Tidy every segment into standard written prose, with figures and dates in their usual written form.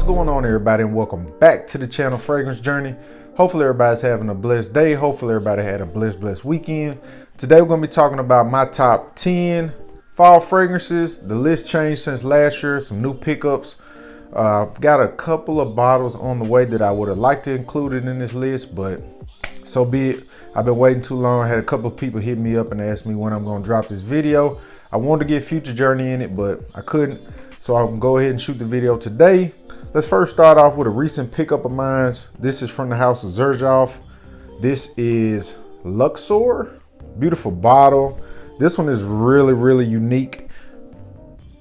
What's going on, everybody, and welcome back to the channel Fragrance Journey. Hopefully everybody's having a blessed day. Hopefully everybody had a blessed weekend. Today we're going to be talking about my top 10 fall fragrances. The list changed since last year, some new pickups. I've got a couple of bottles on the way that I would have liked to include it in this list, but so be it. I've been waiting too long. I had a couple of people hit me up and ask me when I'm going to drop this video. I wanted to get Future Journey in it, but I couldn't. So I'm going to go ahead and shoot the video today. Let's first start off with a recent pickup of mine. This is from the house of Xerjoff. This is Luxor. Beautiful bottle. This one is really unique.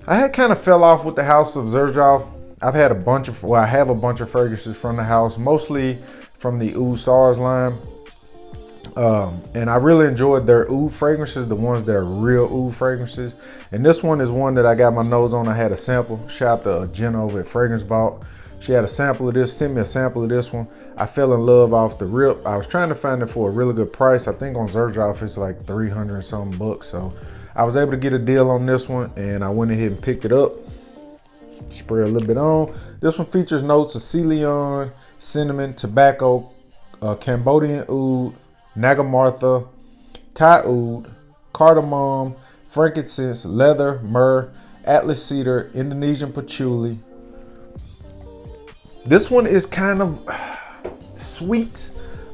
I had kind of fell off with the house of Xerjoff. I've had a bunch of, I have a bunch of fragrances from the house, mostly from the Oud Stars line. And I really enjoyed their oud fragrances, the ones that are real oud fragrances. And this one is one that I got my nose on. I had a sample. Shout out to Jenna over at Fragrance Vault. She had a sample of this, sent me a sample of this one. I fell in love off the rip. I was trying to find it for a really good price. I think on Xerjoff it's like 300 and something bucks. So I was able to get a deal on this one, and I went ahead and picked it up. Spray a little bit on. This one features notes of Ceylon, cinnamon, tobacco, Cambodian oud, Nagamartha, Thai oud, cardamom, frankincense, leather, myrrh, Atlas cedar, Indonesian patchouli. This one is kind of sweet,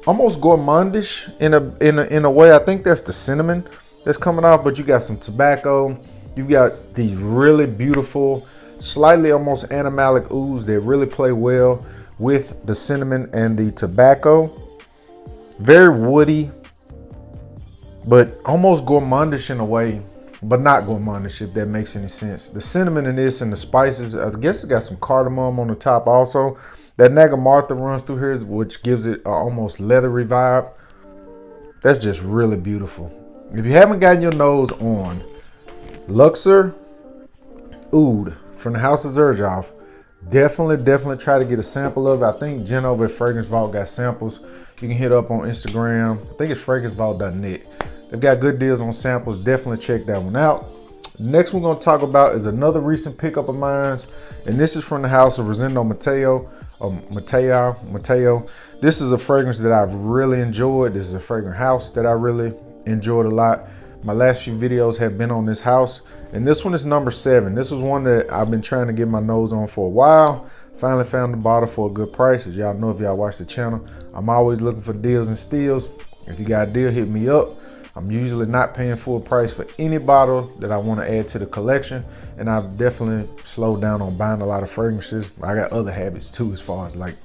almost gourmandish in a way. I think that's the cinnamon that's coming off, but you got some tobacco. You've got these really beautiful, slightly almost animalic ouds that really play well with the cinnamon and the tobacco. Very woody, but almost gourmandish in a way, but not gourmandish, if that makes any sense. The cinnamon in this and the spices, I guess it got some cardamom on the top also. That Nagamartha runs through here, which gives it an almost leathery vibe. That's just really beautiful. If you haven't gotten your nose on Luxor Oud from the house of Xerjoff, definitely try to get a sample of it. I think Jen over at Fragrance Vault got samples. You can hit up on Instagram. I think it's fragrancevault.net. They've got good deals on samples. Definitely check that one out. Next we're going to talk about is another recent pickup of mine, and this is from the house of Rosendo Mateo. This is a fragrance that I've really enjoyed. This is a fragrance house that I really enjoyed a lot. My last few videos have been on this house, and this one is number 7. This was one that I've been trying to get my nose on for a while. Finally found the bottle for a good price. As y'all know, if y'all watch the channel, I'm always looking for deals and steals. If you got a deal, hit me up. I'm usually not paying full price for any bottle that I want to add to the collection, and I've definitely slowed down on buying a lot of fragrances. I got other habits too, as far as like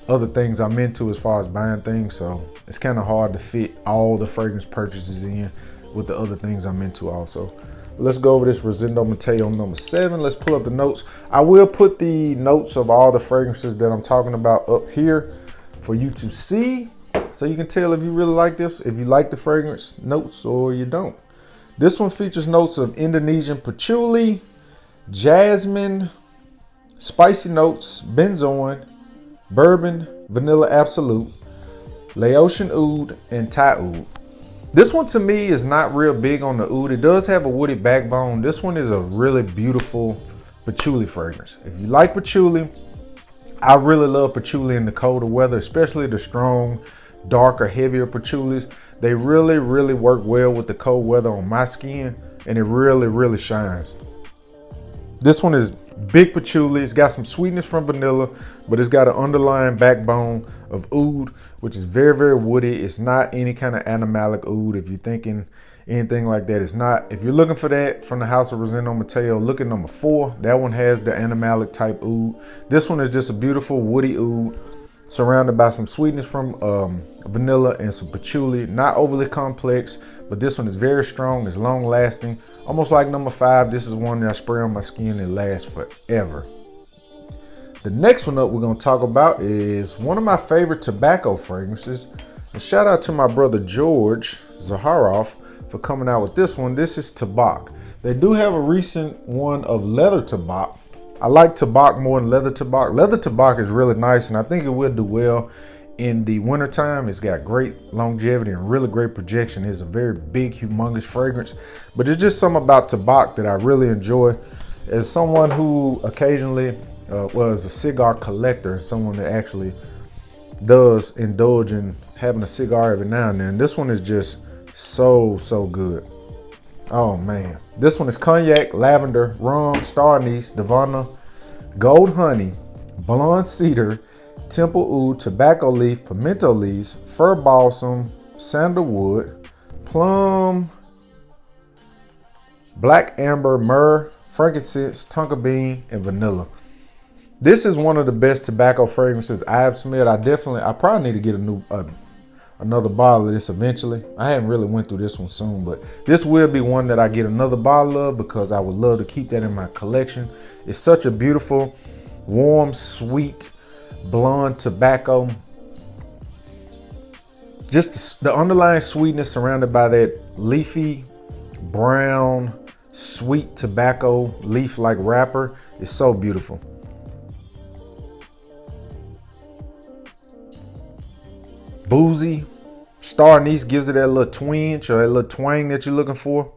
other things I'm into as far as buying things, so it's kind of hard to fit all the fragrance purchases in with the other things I'm into also. Let's go over this Rosendo Mateo number 7. Let's pull up the notes. I will put the notes of all the fragrances that I'm talking about up here for you to see, so you can tell if you really like this, if you like the fragrance notes or you don't. This one features notes of Indonesian patchouli, jasmine, spicy notes, benzoin, bourbon, vanilla absolute, Laotian oud, and Thai oud. This one to me is not real big on the oud. It does have a woody backbone. This one is a really beautiful patchouli fragrance. If you like patchouli, I really love patchouli in the colder weather, especially the strong, darker, heavier patchoulis. They really work well with the cold weather on my skin, and it really shines. This one is big patchouli. It's got some sweetness from vanilla, but it's got an underlying backbone of oud, which is very woody. It's not any kind of animalic oud. If you're thinking anything like that, it's not. If you're looking for that from the house of Rosendo Mateo, look at number 4. That one has the animalic type oud. This one is just a beautiful woody oud, surrounded by some sweetness from vanilla and some patchouli. Not overly complex, but this one is very strong. It's long lasting, almost like number 5. This is one that I spray on my skin and lasts forever. The next one up we're going to talk about is one of my favorite tobacco fragrances. And shout out to my brother George Zaharoff for coming out with this one. This is Tabak. They do have a recent one of leather Tabak. I like Tabak more than leather Tabak. Leather Tabak is really nice, and I think it will do well in the wintertime. It's got great longevity and really great projection. It's a very big, humongous fragrance, but it's just something about Tabak that I really enjoy. As someone who occasionally well, as a cigar collector, someone that actually does indulge in having a cigar every now and then. This one is just so good. Oh man, this one is cognac, lavender, rum, star anise, divana, gold honey, blonde cedar, temple oud, tobacco leaf, pimento leaves, fir balsam, sandalwood, plum, black amber, myrrh, frankincense, tonka bean, and vanilla. This is one of the best tobacco fragrances I have smelled. I probably need to get another bottle of this eventually. I haven't really went through this one soon, but this will be one that I get another bottle of because I would love to keep that in my collection. It's such a beautiful, warm, sweet, blonde tobacco. Just the underlying sweetness surrounded by that leafy, brown, sweet tobacco leaf-like wrapper is so beautiful. Boozy, star anise gives it that little twinge or that little twang that you're looking for.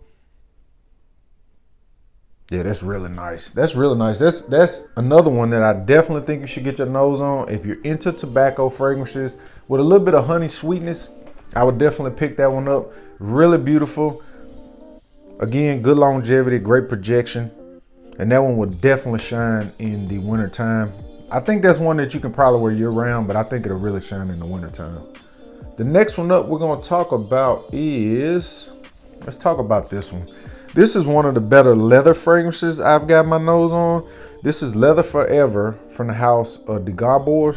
Yeah, that's really nice. That's really nice. That's another one that I definitely think you should get your nose on. If you're into tobacco fragrances with a little bit of honey sweetness, I would definitely pick that one up. Really beautiful. Again, good longevity, great projection. And that one will definitely shine in the wintertime. I think that's one that you can probably wear year round, but I think it'll really shine in the wintertime. The next one up we're going to talk about is, let's talk about this one. This is one of the better leather fragrances I've got my nose on. This is Leather Forever from the house of Degarbor.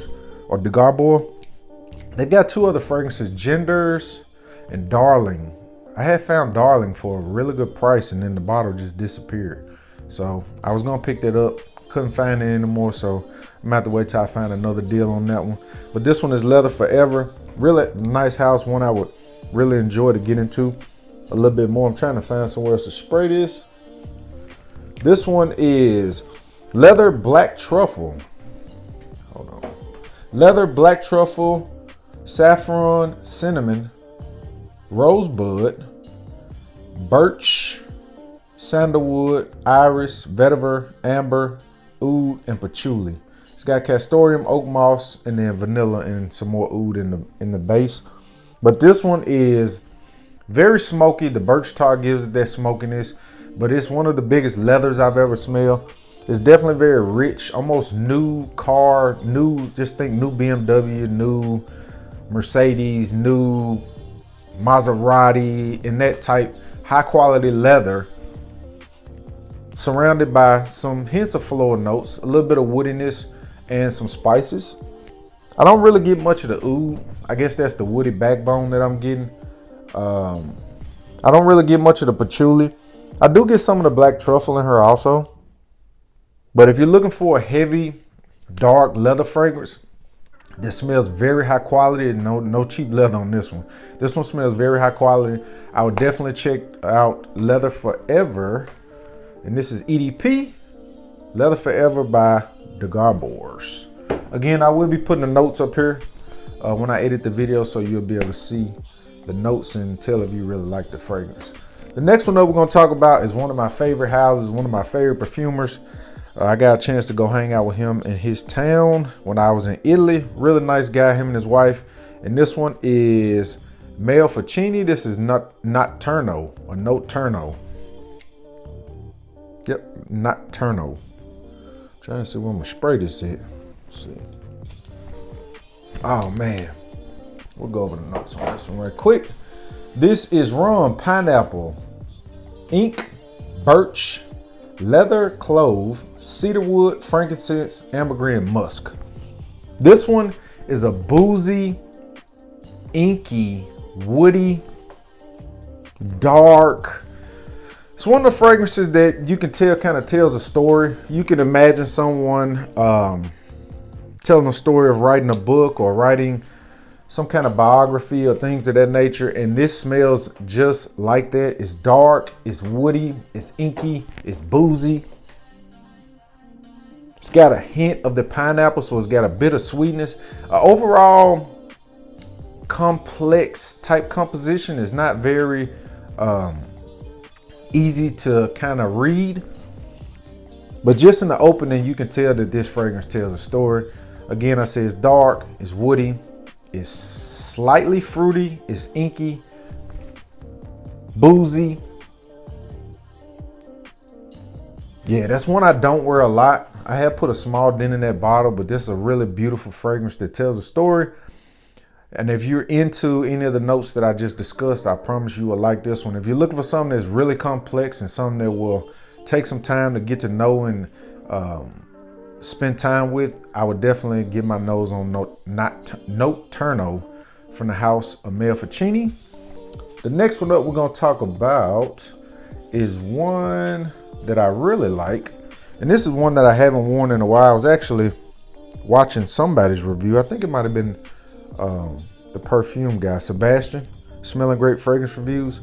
They've got two other fragrances, Genders and Darling. I had found Darling for a really good price and then the bottle just disappeared. So I was going to pick that up, couldn't find it anymore, so I'm going to have to wait till I find another deal on that one. But this one is Leather Forever. Really nice house, one I would really enjoy to get into a little bit more. I'm trying to find somewhere else to spray this. This one is Leather Black Truffle. Hold on. Leather Black Truffle, Saffron, Cinnamon, Rosebud, Birch, Sandalwood, Iris, Vetiver, Amber, Oud, and Patchouli. It's got castoreum, oak moss, and then vanilla and some more oud in the base. But this one is very smoky. The birch tar gives it that smokiness, but it's one of the biggest leathers I've ever smelled. It's definitely very rich, almost new car, just think new BMW, new Mercedes, new Maserati, in that type high quality leather, surrounded by some hints of floral notes, a little bit of woodiness, and some spices. I don't really get much of the oud. I guess that's the woody backbone that I'm getting. I don't really get much of the patchouli. I do get some of the black truffle in her also. But if you're looking for a heavy, dark leather fragrance that smells very high quality, and no cheap leather on this one. This one smells very high quality. I would definitely check out Leather Forever. And this is EDP, Leather Forever by Degarbor. Again, I will be putting the notes up here when I edit the video, so you'll be able to see the notes and tell if you really like the fragrance. The next one that we're going to talk about is one of my favorite houses, one of my favorite perfumers. I got a chance to go hang out with him in his town when I was in Italy. Really nice guy, him and his wife. And this one is Male Ficini. This is Nocturno or Nocturno. Yep, Nocturno. Trying to see where I'm gonna spray this at. Let's see. Oh man, we'll go over the notes on this one right quick. This is rum, pineapple, ink, birch, leather, clove, cedarwood, frankincense, ambergris, and musk. This one is a boozy, inky, woody, dark. It's one of the fragrances that you can tell kind of tells a story. You can imagine someone telling a story of writing a book or writing some kind of biography or things of that nature. And this smells just like that. It's dark, it's woody, it's inky, it's boozy. It's got a hint of the pineapple, so it's got a bit of sweetness. Overall complex type composition is not very easy to kind of read. But just in the opening, you can tell that this fragrance tells a story. Again, I say it's dark, it's woody, it's slightly fruity, it's inky, boozy. Yeah, that's one I don't wear a lot. I have put a small dent in that bottle, but this is a really beautiful fragrance that tells a story. And if you're into any of the notes that I just discussed, I promise you will like this one. If you're looking for something that's really complex and something that will take some time to get to know and spend time with, I would definitely get my nose on Notturno from the house of Amalfitani. The next one up we're going to talk about is one that I really like. And this is one that I haven't worn in a while. I was actually watching somebody's review. I think it might have been the perfume guy, Sebastian, Smelling Great Fragrance Reviews.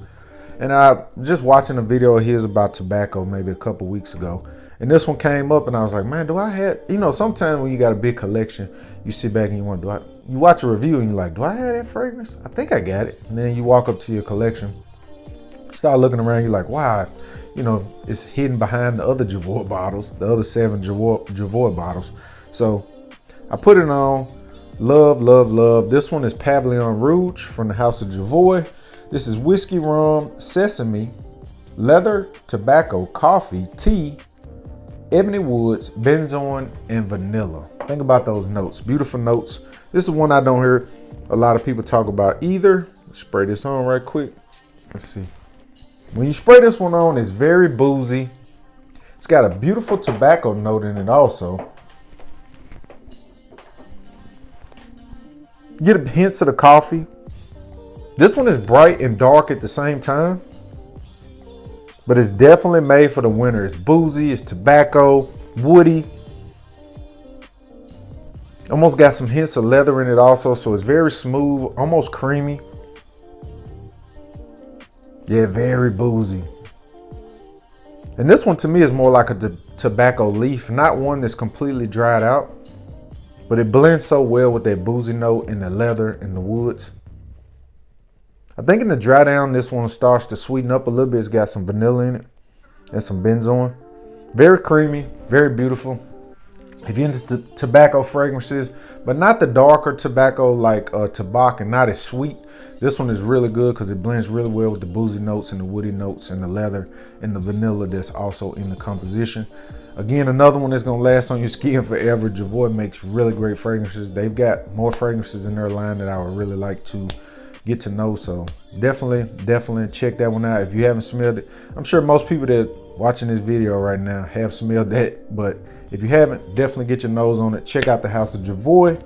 And I just watching a video of his about tobacco maybe a couple weeks ago. And this one came up and I was like, man, do I have, sometimes when you got a big collection, you sit back and you want, you watch a review and you're like, do I have that fragrance? I think I got it. And then you walk up to your collection, start looking around, you're like, wow, it's hidden behind the other Javoy bottles, the other 7 Javoy bottles. So I put it on. Love, love, love. This one is Pavillon Rouge from the house of Javoy. This is whiskey, rum, sesame, leather, tobacco, coffee, tea, ebony woods, benzoin, and vanilla. Think about those notes. Beautiful notes. This is one I don't hear a lot of people talk about either. Spray this on right quick. Let's see. When you spray this one on, it's very boozy. It's got a beautiful tobacco note in it also. You get hints of the coffee. This one is bright and dark at the same time, but it's definitely made for the winter. It's boozy, it's tobacco, woody. Almost got some hints of leather in it also, so it's very smooth, almost creamy. Yeah, very boozy. And this one to me is more like a tobacco leaf, not one that's completely dried out. But it blends so well with that boozy note and the leather and the woods. I think in the dry down, this one starts to sweeten up a little bit. It's got some vanilla in it and some benzoin. Very creamy, very beautiful. If you're into tobacco fragrances, but not the darker tobacco like tobacco and not as sweet, this one is really good because it blends really well with the boozy notes and the woody notes and the leather and the vanilla that's also in the composition. Again, another one that's gonna last on your skin forever. Javoy makes really great fragrances. They've got more fragrances in their line that I would really like to get to know. So definitely check that one out if you haven't smelled it. I'm sure most people that watching this video right now have smelled that, but if you haven't, definitely get your nose on it. Check out the house of Javoy.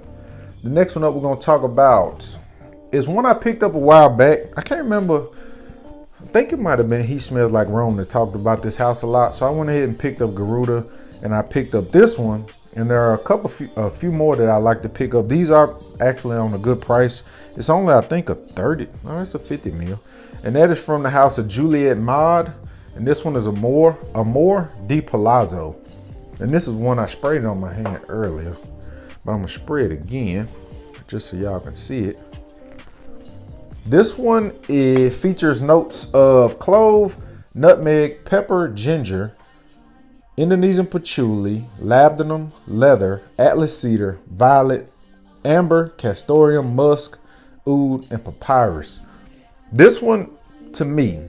The next one up we're gonna talk about is one I picked up a while back. I can't remember. I think it might have been He Smells Like Rome that talked about this house a lot. So I went ahead and picked up Garuda, and I picked up this one. And there are a few more that I like to pick up. These are actually on a good price. It's only, I think, a 30. No, it's a 50 mil. And that is from the house of Juliette Maud. And this one is Amor di Palazzo. And this is one I sprayed on my hand earlier. But I'm going to spray it again just so y'all can see it. This one features notes of clove, nutmeg, pepper, ginger, Indonesian patchouli, labdanum, leather, atlas cedar, violet, amber, castoreum, musk, oud, and papyrus. This one, to me,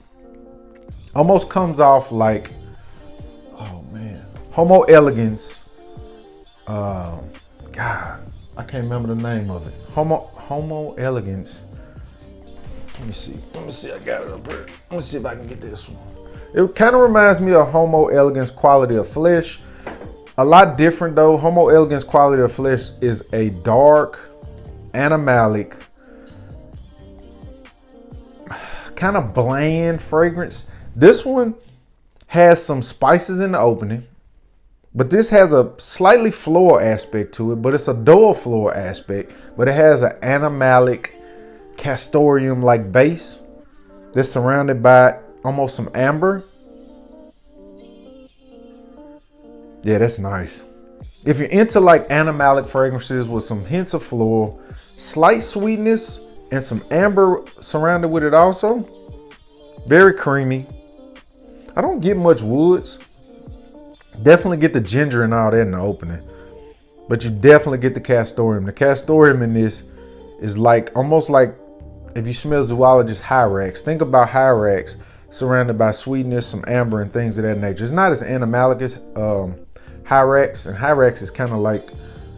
almost comes off like, oh man, Homo elegans. God, I can't remember the name of it. Homo elegans. Let me see, I got it up here. Let me see if I can get this one. It kind of reminds me of Homo elegans Quality of Flesh. A lot different though. Homo elegans Quality of Flesh is a dark, animalic, kind of bland fragrance. This one has some spices in the opening, but this has a slightly floral aspect to it, but it's a dull floral aspect, but it has an animalic, castoreum like base that's surrounded by almost some amber. Yeah, that's nice. If you're into like animalic fragrances with some hints of floral, slight sweetness, and some amber surrounded with it also, very creamy. I don't get much woods. Definitely get the ginger and all that in the opening. But you definitely get the castoreum. The castoreum in this is like almost like if you smell zoologist hyrax. Think about hyrax surrounded by sweetness, some amber, and things of that nature. It's not as animalic as hyrax, and hyrax is kind of like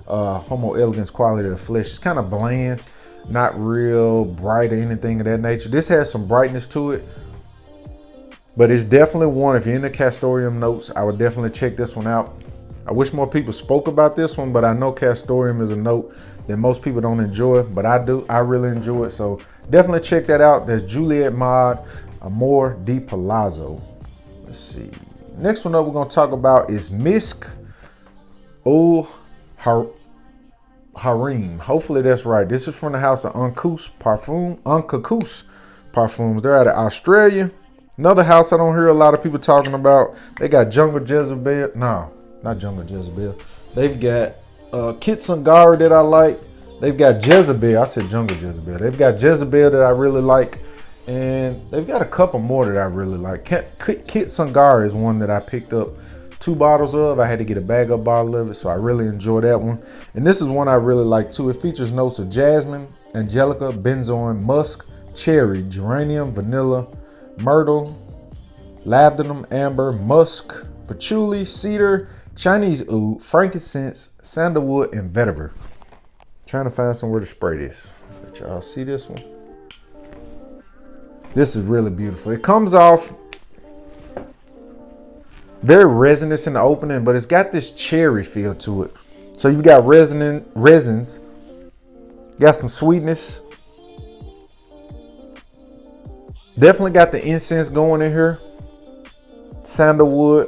Homo elegans quality of the flesh. It's kind of bland, not real bright or anything of that nature. This has some brightness to it, but it's definitely one. If you're into castoreum notes, I would definitely check this one out. I wish more people spoke about this one, but I know castoreum is a note that most people don't enjoy, but I do. I really enjoy it, so definitely check that out. That's Juliet Mod Amor di Palazzo. Let's see. Next one up we're going to talk about is Misk Ul Harim. Hopefully that's right. This is from the house of Uncouth Parfums. They're out of Australia. Another house I don't hear a lot of people talking about. They got Jungle Jezebel. No, not Jungle Jezebel. They've got Kit Sangara that I like. They've got Jezebel. I said Jungle Jezebel. They've got Jezebel that I really like. And they've got a couple more that I really like. Kit Sangara is one that I picked up 2 bottles of. I had to get a bag up bottle of it, so I really enjoy that one. And this is one I really like too. It features notes of jasmine, angelica, benzoin, musk, cherry, geranium, vanilla, myrtle, labdanum, amber, musk, patchouli, cedar, Chinese oud, frankincense, sandalwood, and vetiver. Trying to find somewhere to spray this. Let y'all see this one. This is really beautiful. It comes off very resinous in the opening, but it's got this cherry feel to it. So you've got resins, you got some sweetness. Definitely got the incense going in here. Sandalwood.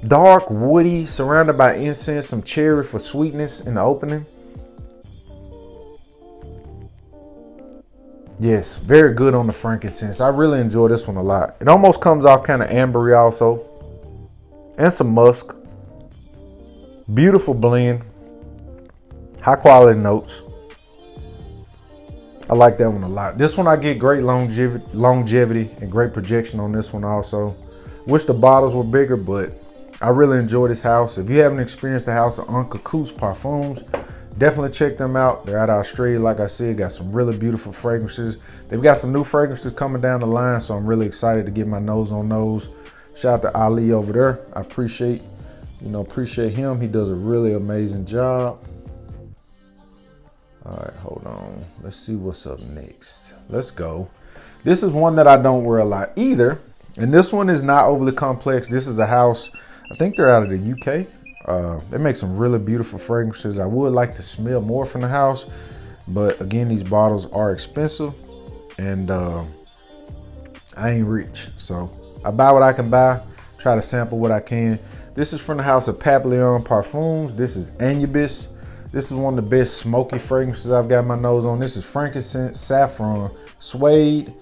Dark, woody, surrounded by incense, some cherry for sweetness in the opening. Yes, very good on the frankincense. I really enjoy this one a lot. It almost comes off kind of ambery also. And some musk. Beautiful blend. High quality notes. I like that one a lot. This one I get great longevity and great projection on this one also. Wish the bottles were bigger, but I really enjoy this house. If you haven't experienced the house of Uncouth Parfums, definitely check them out. They're out of Australia, like I said. Got some really beautiful fragrances. They've got some new fragrances coming down the line, so I'm really excited to get my nose on those. Shout out to Ali over there. I appreciate him. He does a really amazing job. All right, hold on. Let's see what's up next. Let's go. This is one that I don't wear a lot either. And this one is not overly complex. This is a house, I think they're out of the UK. They make some really beautiful fragrances. I would like to smell more from the house. But again, these bottles are expensive. And I ain't rich. So I buy what I can buy. Try to sample what I can. This is from the house of Papillon Parfums. This is Anubis. This is one of the best smoky fragrances I've got my nose on. This is frankincense, saffron, suede,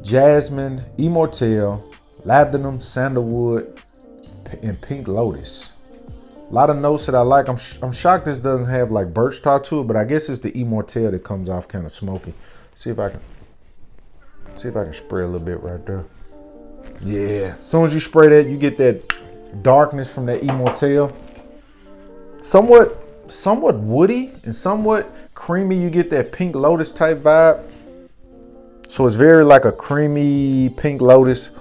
jasmine, immortelle, labdanum, sandalwood, and pink lotus. A lot of notes that I like. I'm shocked this doesn't have like birch tar to it, but I guess it's the immortelle that comes off kind of smoky. See if I can spray a little bit right there. Yeah, as soon as you spray that, you get that darkness from that immortelle. Somewhat woody and somewhat creamy. You get that pink lotus type vibe. So it's very like a creamy pink lotus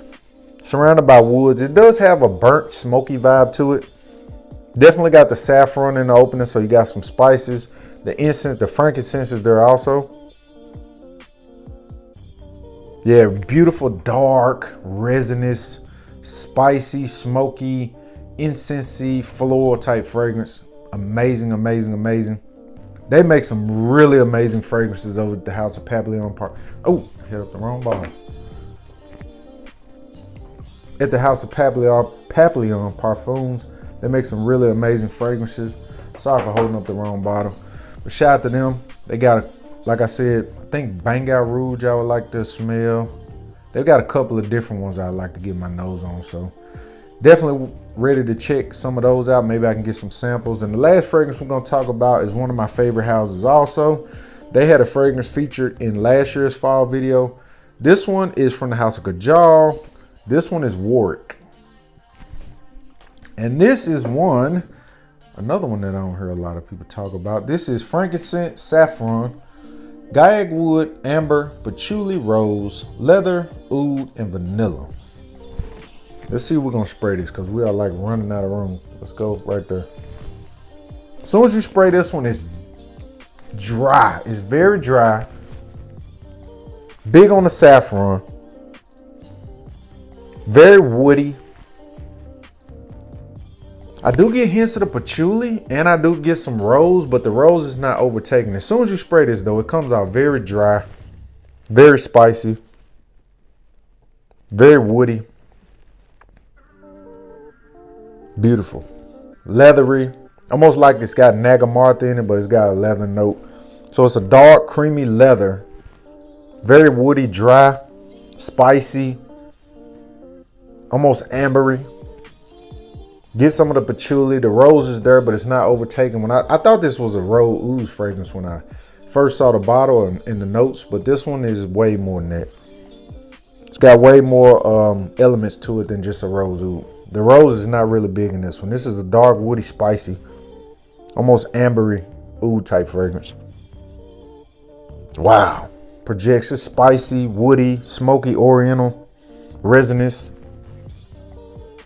surrounded by woods. It does have a burnt smoky vibe to it. Definitely got the saffron in the opening, so you got some spices. The incense, the frankincense is there also. Yeah, beautiful dark, resinous, spicy, smoky, incensey, floral type fragrance. Amazing, amazing, amazing. They make some really amazing fragrances over at the house of Papillon Park. Oh, hit up the wrong bottle. At the house of Papillon Parfums, they make some really amazing fragrances. Sorry for holding up the wrong bottle. But shout out to them. They got, like I said, I think Bengal Rouge I would like to smell. They've got a couple of different ones I'd like to get my nose on. So definitely ready to check some of those out. Maybe I can get some samples. And the last fragrance we're going to talk about is one of my favorite houses also. They had a fragrance featured in last year's fall video. This one is from the house of Kajal. This one is Warwick. And this is another one that I don't hear a lot of people talk about. This is frankincense, saffron, guyag wood, amber, patchouli, rose, leather, oud, and vanilla. Let's see if we're gonna spray this because we are like running out of room. Let's go right there. As soon as you spray this one, it's dry. It's very dry. Big on the saffron. Very woody. I do get hints of the patchouli and I do get some rose, but the rose is not overtaken. As soon as you spray this though, it comes out very dry, very spicy, very woody. Beautiful. Leathery. Almost like it's got Nagamartha in it, but it's got a leather note. So it's a dark, creamy leather. Very woody, dry, spicy, almost ambery. Get some of the patchouli. The rose is there, but it's not overtaken. When I thought this was a rose ooze fragrance when I first saw the bottle and the notes, but this one is way more than that. It's got way more elements to it than just a rose oud. The rose is not really big in this one. This is a dark, woody, spicy, almost ambery oud type fragrance. Wow. Projects is spicy, woody, smoky, oriental, resinous.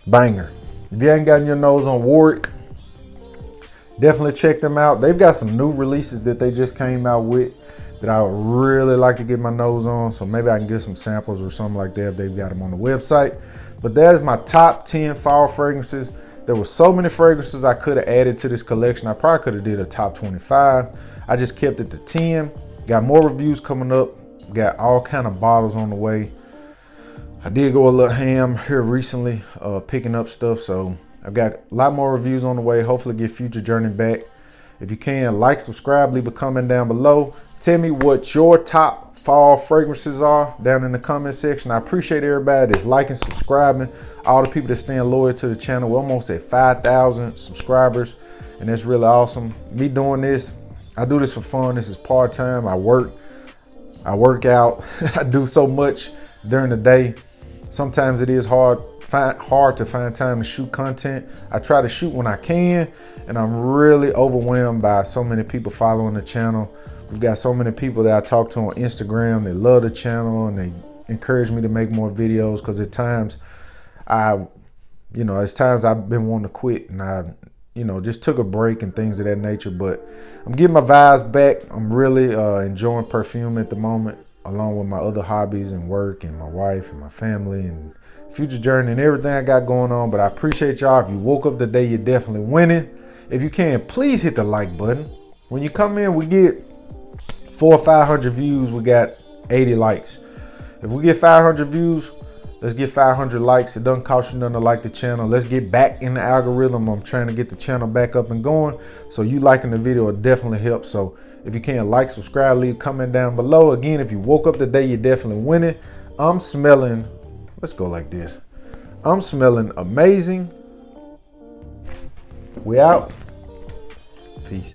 Banger. If you ain't gotten your nose on Warwick, definitely check them out. They've got some new releases that they just came out with that I would really like to get my nose on. So maybe I can get some samples or something like that if they've got them on the website. But that is my top 10 fall fragrances. There were so many fragrances I could have added to this collection. I probably could have did a top 25. I just kept it to 10. Got more reviews coming up. Got all kind of bottles on the way. I did go a little ham here recently, picking up stuff. So I've got a lot more reviews on the way. Hopefully get future journey back. If you can, like, subscribe, leave a comment down below. Tell me what your top fall fragrances are down in the comment section. I appreciate everybody that's liking, subscribing, all the people that staying loyal to the channel. We're almost at 5,000 subscribers, and that's really awesome. Me doing this, I do this for fun. This is part-time. I work out. I do so much during the day. Sometimes it is hard to find time to shoot content. I try to shoot when I can, and I'm really overwhelmed by so many people following the channel. We've got so many people that I talk to on Instagram. They love the channel and they encourage me to make more videos because at times I've been wanting to quit and I, just took a break and things of that nature. But I'm getting my vibes back. I'm really enjoying perfume at the moment, along with my other hobbies and work and my wife and my family and future journey and everything I got going on. But I appreciate y'all. If you woke up today, you're definitely winning. If you can, please hit the like button. When you come in, we get 400 or 500 views, we got 80 likes. If we get 500 views, let's get 500 likes. It doesn't cost you nothing to like the channel. Let's get back in the algorithm. I'm trying to get the channel back up and going. So you liking the video will definitely help. So if you can, like, subscribe, leave a comment down below. Again, if you woke up today, you're definitely winning. I'm smelling, let's go like this. I'm smelling amazing. We out. Peace.